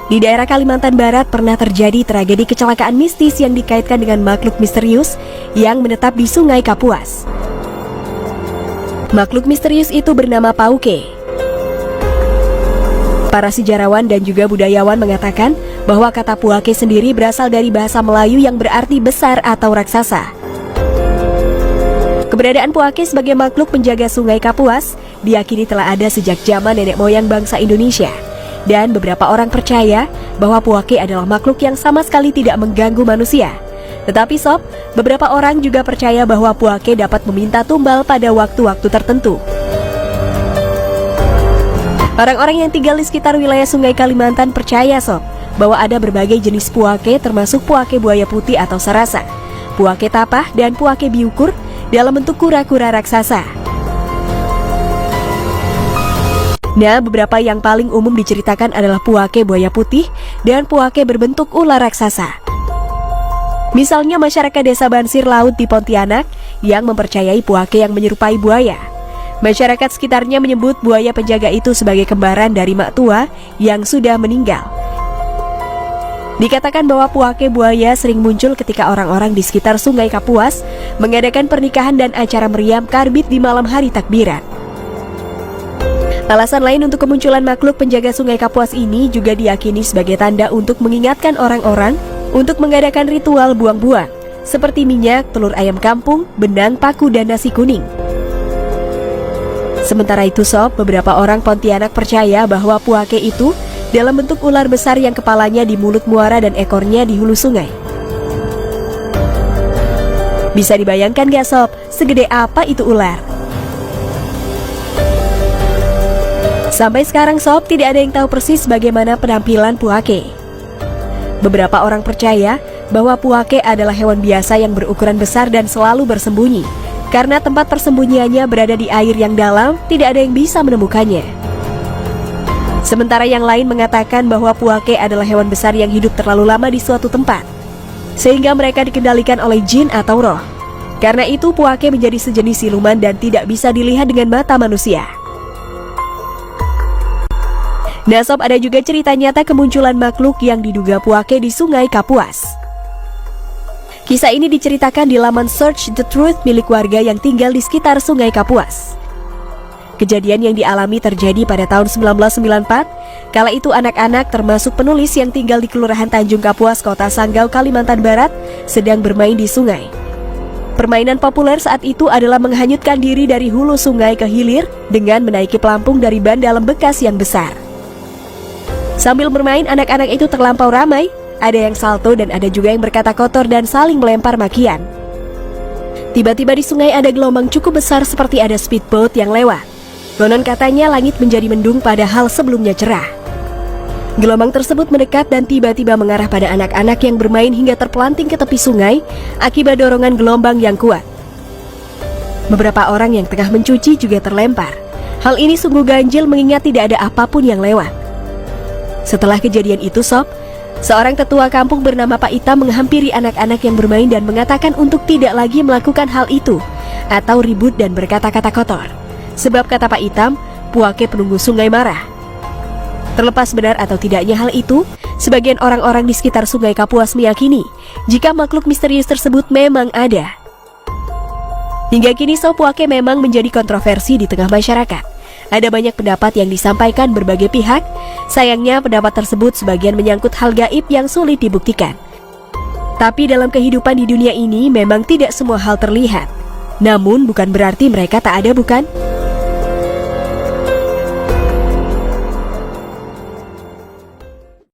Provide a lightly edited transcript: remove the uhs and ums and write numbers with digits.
Di daerah Kalimantan Barat pernah terjadi tragedi kecelakaan mistis yang dikaitkan dengan makhluk misterius yang menetap di Sungai Kapuas. Makhluk misterius itu bernama Pauke. Para sejarawan dan juga budayawan mengatakan bahwa kata Puake sendiri berasal dari bahasa Melayu yang berarti besar atau raksasa. Keberadaan Puake sebagai makhluk penjaga Sungai Kapuas diyakini telah ada sejak zaman nenek moyang bangsa Indonesia. Dan beberapa orang percaya bahwa Puake adalah makhluk yang sama sekali tidak mengganggu manusia. Tetapi sob, beberapa orang juga percaya bahwa Puake dapat meminta tumbal pada waktu-waktu tertentu. Orang-orang yang tinggal di sekitar wilayah Sungai Kalimantan percaya sob, bahwa ada berbagai jenis Puake termasuk Puake buaya putih atau sarasa, Puake tapah dan Puake biukur dalam bentuk kura-kura raksasa. Nah, beberapa yang paling umum diceritakan adalah Puake buaya putih dan Puake berbentuk ular raksasa. Misalnya masyarakat desa Bansir Laut di Pontianak yang mempercayai Puake yang menyerupai buaya. Masyarakat sekitarnya menyebut buaya penjaga itu sebagai kembaran dari mak tua yang sudah meninggal. Dikatakan bahwa Puake buaya sering muncul ketika orang-orang di sekitar Sungai Kapuas mengadakan pernikahan dan acara meriam karbit di malam hari takbiran. Alasan lain untuk kemunculan makhluk penjaga Sungai Kapuas ini juga diyakini sebagai tanda untuk mengingatkan orang-orang untuk mengadakan ritual buang-buang, seperti minyak, telur ayam kampung, benang, paku, dan nasi kuning. Sementara itu sob, beberapa orang Pontianak percaya bahwa Puake itu dalam bentuk ular besar yang kepalanya di mulut muara dan ekornya di hulu sungai. Bisa dibayangkan gak sob, segede apa itu ular? Sampai sekarang sob, tidak ada yang tahu persis bagaimana penampilan Puake. Beberapa orang percaya bahwa Puake adalah hewan biasa yang berukuran besar dan selalu bersembunyi. Karena tempat persembunyiannya berada di air yang dalam, tidak ada yang bisa menemukannya. Sementara yang lain mengatakan bahwa Puake adalah hewan besar yang hidup terlalu lama di suatu tempat, sehingga mereka dikendalikan oleh jin atau roh. Karena itu Puake menjadi sejenis siluman dan tidak bisa dilihat dengan mata manusia. Nah sob, ada juga cerita nyata kemunculan makhluk yang diduga Puake di Sungai Kapuas. Kisah ini diceritakan di laman Search the Truth milik warga yang tinggal di sekitar Sungai Kapuas. Kejadian yang dialami terjadi pada tahun 1994, kala itu anak-anak termasuk penulis yang tinggal di Kelurahan Tanjung Kapuas, Kota Sanggau, Kalimantan Barat, sedang bermain di sungai. Permainan populer saat itu adalah menghanyutkan diri dari hulu sungai ke hilir dengan menaiki pelampung dari ban dalam bekas yang besar. Sambil bermain, anak-anak itu terlampau ramai, ada yang salto dan ada juga yang berkata kotor dan saling melempar makian. Tiba-tiba di sungai ada gelombang cukup besar seperti ada speedboat yang lewat. Konon katanya langit menjadi mendung padahal sebelumnya cerah. Gelombang tersebut mendekat dan tiba-tiba mengarah pada anak-anak yang bermain hingga terpelanting ke tepi sungai akibat dorongan gelombang yang kuat. Beberapa orang yang tengah mencuci juga terlempar. Hal ini sungguh ganjil mengingat tidak ada apapun yang lewat. Setelah kejadian itu sob, seorang tetua kampung bernama Pak Itam menghampiri anak-anak yang bermain dan mengatakan untuk tidak lagi melakukan hal itu atau ribut dan berkata-kata kotor. Sebab kata Pak Itam, Puake penunggu sungai marah. Terlepas benar atau tidaknya hal itu, sebagian orang-orang di sekitar Sungai Kapuas meyakini jika makhluk misterius tersebut memang ada. Hingga kini sob, Puake memang menjadi kontroversi di tengah masyarakat. Ada banyak pendapat yang disampaikan berbagai pihak. Sayangnya pendapat tersebut sebagian menyangkut hal gaib yang sulit dibuktikan. Tapi dalam kehidupan di dunia ini memang tidak semua hal terlihat. Namun bukan berarti mereka tak ada, bukan?